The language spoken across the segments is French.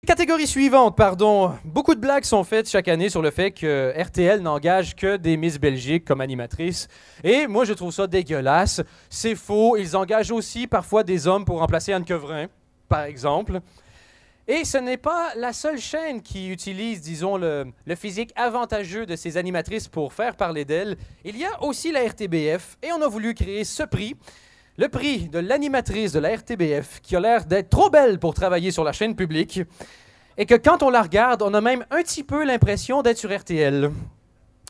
Catégorie suivante, pardon. Beaucoup de blagues sont faites chaque année sur le fait que RTL n'engage que des Miss Belgique comme animatrices. Et moi, je trouve ça dégueulasse. C'est faux. Ils engagent aussi parfois des hommes pour remplacer Anne Quevrin, par exemple. Et ce n'est pas la seule chaîne qui utilise, disons, le physique avantageux de ses animatrices pour faire parler d'elles. Il y a aussi la RTBF et on a voulu créer ce prix. Le prix de l'animatrice de la RTBF qui a l'air d'être trop belle pour travailler sur la chaîne publique et que quand on la regarde, on a même un petit peu l'impression d'être sur RTL.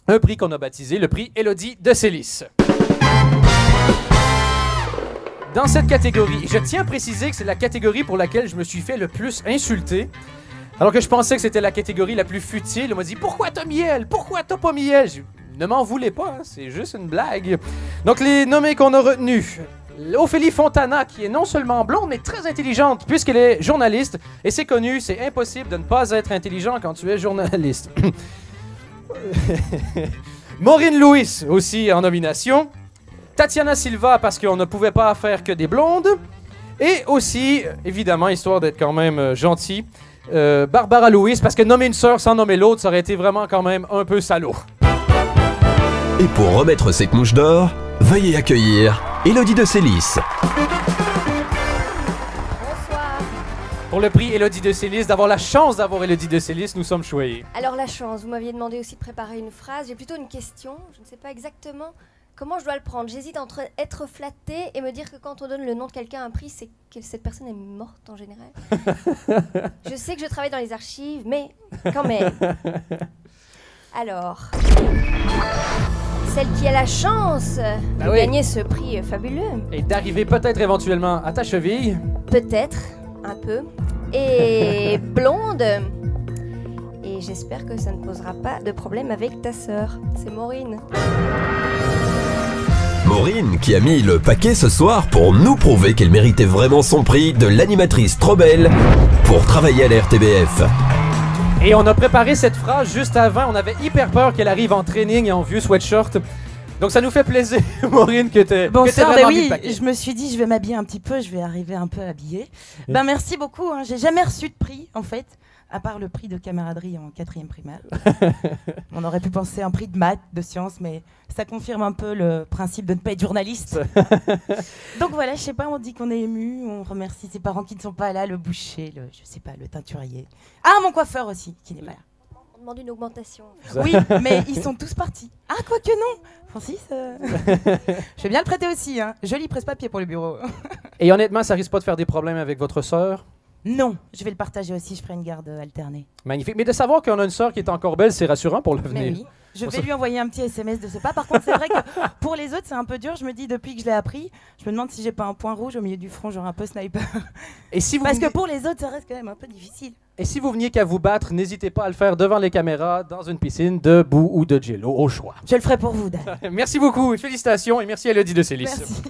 Un prix qu'on a baptisé le prix Élodie de Sélis. Dans cette catégorie, je tiens à préciser que c'est la catégorie pour laquelle je me suis fait le plus insulter. Alors que je pensais que c'était la catégorie la plus futile. On m'a dit « Pourquoi t'as mis elle? Pourquoi t'as pas mis elle? » Ne m'en voulez pas, hein, c'est juste une blague. Donc les nommés qu'on a retenus. Ophélie Fontana, qui est non seulement blonde, mais très intelligente, puisqu'elle est journaliste. Et c'est connu, c'est impossible de ne pas être intelligent quand tu es journaliste. Maureen Lewis, aussi en nomination. Tatiana Silva, parce qu'on ne pouvait pas faire que des blondes. Et aussi, évidemment, histoire d'être quand même gentil, Barbara Lewis, parce que nommer une sœur sans nommer l'autre, ça aurait été vraiment quand même un peu salaud. Et pour remettre cette mouche d'or, veuillez accueillir Élodie de Sélis. Bonsoir. Pour le prix Élodie de Sélis, d'avoir la chance d'avoir Élodie de Sélis, nous sommes choyés. Alors la chance, vous m'aviez demandé aussi de préparer une phrase. J'ai plutôt une question. Je ne sais pas exactement comment je dois le prendre. J'hésite entre être flattée et me dire que quand on donne le nom de quelqu'un à un prix, c'est que cette personne est morte en général. Je sais que je travaille dans les archives, mais quand même. Alors, celle qui a la chance de gagner ce prix fabuleux. Et d'arriver peut-être éventuellement à ta cheville. Peut-être, un peu. Et blonde. Et j'espère que ça ne posera pas de problème avec ta sœur. C'est Maureen. Maureen qui a mis le paquet ce soir pour nous prouver qu'elle méritait vraiment son prix de l'animatrice trop belle pour travailler à la RTBF. Et on a préparé cette phrase juste avant. On avait hyper peur qu'elle arrive en training et en vieux sweatshirt. Donc ça nous fait plaisir, Maureen, que t'aies vraiment mis le paquet. Je me suis dit, je vais m'habiller un petit peu, je vais arriver un peu habillée. Ben merci beaucoup, hein. J'ai jamais reçu de prix, en fait, à part le prix de camaraderie en 4e primaire. On aurait pu penser un prix de maths, de sciences, mais ça confirme un peu le principe de ne pas être journaliste. Donc voilà, je sais pas, on dit qu'on est ému, on remercie ses parents qui ne sont pas là, le boucher, je sais pas, le teinturier. Ah, mon coiffeur aussi, qui n'est pas là. On demande une augmentation. Oui, mais ils sont tous partis. Ah, quoique non. Francis, je vais bien le prêter aussi. Hein. Joli presse-papier pour le bureau. Et honnêtement, ça risque pas de faire des problèmes avec votre sœur? Non, je vais le partager aussi, je ferai une garde alternée. Magnifique. Mais de savoir qu'on a une sœur qui est encore belle, c'est rassurant pour l'avenir. Mais oui, je vais lui envoyer un petit SMS de ce pas. Par contre, c'est vrai que pour les autres, c'est un peu dur. Je me dis, depuis que je l'ai appris, je me demande si j'ai pas un point rouge au milieu du front, genre un peu sniper. Et si vous Parce que pour les autres, ça reste quand même un peu difficile. Et si vous veniez qu'à vous battre, n'hésitez pas à le faire devant les caméras, dans une piscine, debout ou de jello, au choix. Je le ferai pour vous, Dan. Merci beaucoup, félicitations et merci à Élodie de Sélis. Merci.